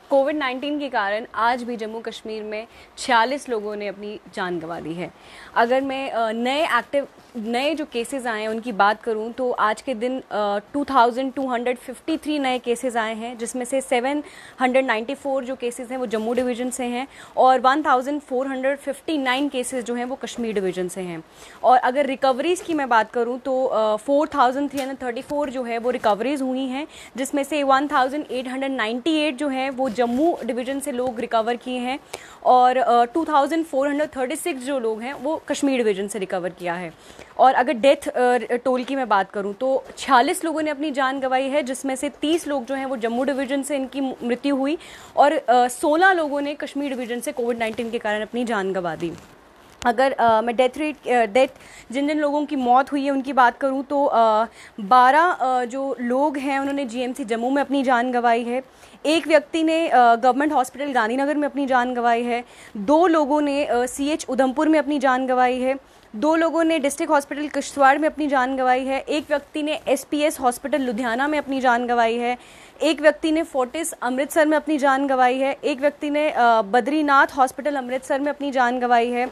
कोविड-19 के कारण आज भी जम्मू कश्मीर में 46 लोगों ने अपनी जान गंवा दी है। अगर मैं नए जो केसेस आए हैं उनकी बात करूं तो आज के दिन 2253 नए केसेस आए हैं, जिसमें से 794 जो केसेस हैं वो जम्मू डिवीज़न से हैं और 1459 केसेस जो हैं वो कश्मीर डिवीज़न से हैं। और अगर रिकवरीज़ की मैं बात करूं तो 4334 जो है वो रिकवरीज़ हुई हैं, जिसमें से 1898 जो हैं वो जम्मू डिवीज़न से लोग रिकवर किए हैं और 2436 जो लोग हैं वो कश्मीर डिवीज़न से रिकवर किया है। और अगर डेथ टोल की मैं बात करूं तो 46 लोगों ने अपनी जान गंवाई है, जिसमें से 30 लोग जो हैं वो जम्मू डिवीज़न से इनकी मृत्यु हुई और 16 लोगों ने कश्मीर डिवीज़न से कोविड-19 के कारण अपनी जान गंवा दी। अगर मैं डेथ जिन जिन लोगों की मौत हुई है उनकी बात करूं तो 12 जो लोग हैं उन्होंने जीएमसी जम्मू में अपनी जान गंवाई है। एक व्यक्ति ने गवर्नमेंट हॉस्पिटल गांधीनगर में अपनी जान गंवाई है। 2 लोगों ने सीएच उधमपुर में अपनी जान गंवाई है। 2 लोगों ने डिस्ट्रिक्ट हॉस्पिटल किश्तवाड़ में अपनी जान गंवाई है। एक व्यक्ति ने एसपीएस हॉस्पिटल लुधियाना में अपनी जान गंवाई है। एक व्यक्ति ने फोर्टिस अमृतसर में अपनी जान गंवाई है। एक व्यक्ति ने बद्रीनाथ हॉस्पिटल अमृतसर में अपनी जान गंवाई है।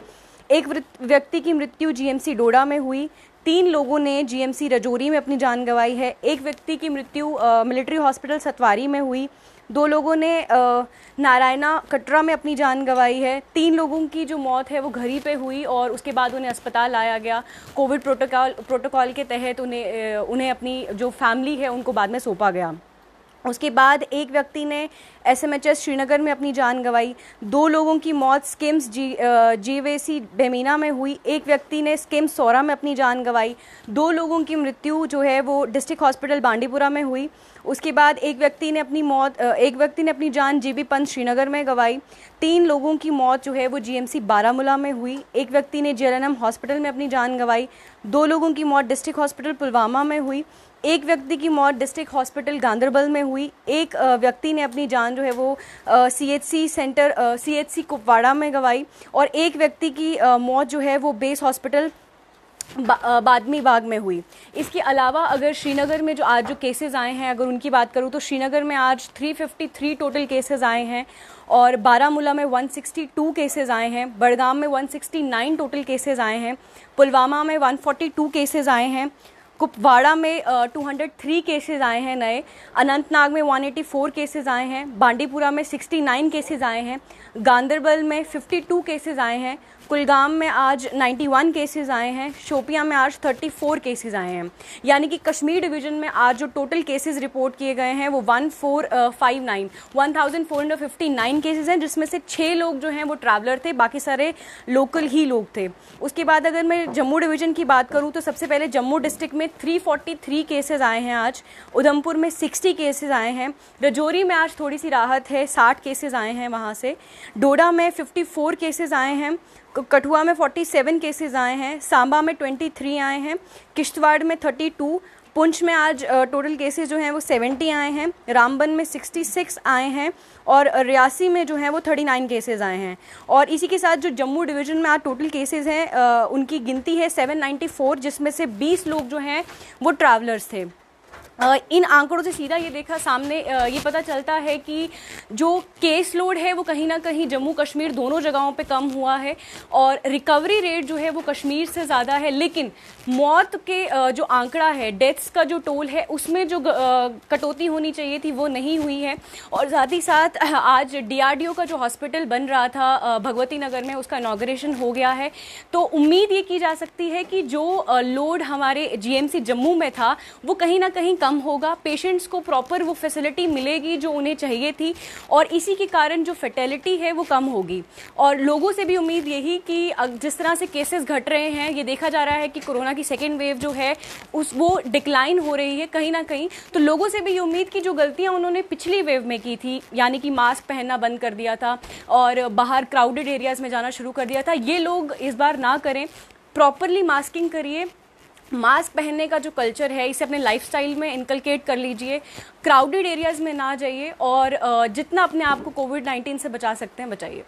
एक व्यक्ति की मृत्यु जीएमसी डोडा में हुई। 3 लोगों ने जीएमसी रजौरी में अपनी जान गंवाई है। एक व्यक्ति की मृत्यु मिलिट्री हॉस्पिटल सतवारी में हुई। 2 लोगों ने नारायणा कटरा में अपनी जान गंवाई है। 3 लोगों की जो मौत है वो घर ही पे हुई और उसके बाद उन्हें अस्पताल लाया गया। कोविड प्रोटोकॉल के तहत उन्हें अपनी जो फैमिली है उनको बाद में सौंपा गया। उसके बाद एक व्यक्ति ने एसएमएचएस श्रीनगर में अपनी जान गंवाई। 2 लोगों की मौत स्किम्स जीवेसी बेमीना में हुई। एक व्यक्ति ने स्किम्स सौरा में अपनी जान गंवाई। 2 लोगों की मृत्यु जो है वो डिस्ट्रिक्ट हॉस्पिटल बांडीपुरा में हुई। उसके बाद एक व्यक्ति ने अपनी जान जीबी पंत श्रीनगर में गंवाई। 3 लोगों की मौत जो है वो जीएमसी बारामूला में हुई। एक व्यक्ति ने जेएलएनएम हॉस्पिटल में अपनी जान गंवाई। 2 लोगों की मौत डिस्ट्रिक्ट हॉस्पिटल पुलवामा में हुई। एक व्यक्ति की मौत डिस्ट्रिक्ट हॉस्पिटल गांदरबल में हुई। एक व्यक्ति ने अपनी जान जो है वो सीएचसी कुपवाड़ा में गंवाई और एक व्यक्ति की मौत जो है वो बेस हॉस्पिटल बादमी बाग में हुई। इसके अलावा अगर श्रीनगर में जो आज जो केसेस आए हैं अगर उनकी बात करूं तो श्रीनगर में आज 353 टोटल केसेस आए हैं और बारामूला में 162 केसेस आए हैं। बड़गाम में 169 टोटल केसेस आए हैं। पुलवामा में 142 केसेस आए हैं। कुपवाड़ा में 203 केसेस आए हैं नए। अनंतनाग में 184 केसेस आए हैं। बांडीपुरा में 69 केसेस आए हैं। गांदरबल में 52 केसेस आए हैं। कुलगाम में आज 91 केसेस आए हैं। शोपियां में आज 34 केसेस आए हैं। यानी कि कश्मीर डिवीज़न में आज जो टोटल केसेस रिपोर्ट किए गए हैं वो 1459 केसेस हैं, जिसमें से 6 लोग जो हैं वो ट्रैवलर थे, बाकी सारे लोकल ही लोग थे। उसके बाद अगर मैं जम्मू डिवीज़न की बात करूं तो सबसे पहले जम्मू डिस्ट्रिक्ट में 343 केसेस आए हैं आज। उधमपुर में 60 केसेस आए हैं। रजौरी में आज थोड़ी सी राहत है, 60 केसेस आए हैं वहाँ से। डोडा में 54 केसेस आए हैं। कठुआ में 47 केसेस आए हैं। सांबा में 23 आए हैं। किश्तवाड़ में 32। पुंछ में आज टोटल केसेस जो हैं वो 70 आए हैं। रामबन में 66 आए हैं और रियासी में जो है वो 39 केसेस आए हैं। और इसी के साथ जो जम्मू डिवीज़न में आज टोटल केसेस हैं उनकी गिनती है 794, जिसमें से 20 लोग जो हैं वो ट्रैवलर्स थे। इन आंकड़ों से सीधा ये देखा सामने ये पता चलता है कि जो केस लोड है वो कहीं ना कहीं जम्मू कश्मीर दोनों जगहों पे कम हुआ है और रिकवरी रेट जो है वो कश्मीर से ज़्यादा है। लेकिन मौत के जो आंकड़ा है, डेथ्स का जो टोल है, उसमें जो कटौती होनी चाहिए थी वो नहीं हुई है। और साथ ही साथ आज डीआरडीओ का जो हॉस्पिटल बन रहा था भगवती नगर में, उसका इनॉग्रेशन हो गया है। तो उम्मीद ये की जा सकती है कि जो लोड हमारे जीएमसी जम्मू में था वो कहीं ना कहीं कम होगा। पेशेंट्स को प्रॉपर वो फैसिलिटी मिलेगी जो उन्हें चाहिए थी और इसी के कारण जो फैटेलिटी है वो कम होगी। और लोगों से भी उम्मीद यही कि जिस तरह से केसेस घट रहे हैं, ये देखा जा रहा है कि कोरोना की सेकेंड वेव जो है वो डिक्लाइन हो रही है कहीं ना कहीं। तो लोगों से भी ये उम्मीद की जो गलतियां उन्होंने पिछली वेव में की थी, यानी कि मास्क पहनना बंद कर दिया था और बाहर क्राउडेड एरियाज में जाना शुरू कर दिया था, ये लोग इस बार ना करें। प्रॉपरली मास्किंग करिए। मास्क पहनने का जो कल्चर है इसे अपने लाइफस्टाइल में इनकलकेट कर लीजिए। क्राउडेड एरियाज़ में ना जाइए और जितना अपने आप को कोविड-19 से बचा सकते हैं बचाइए।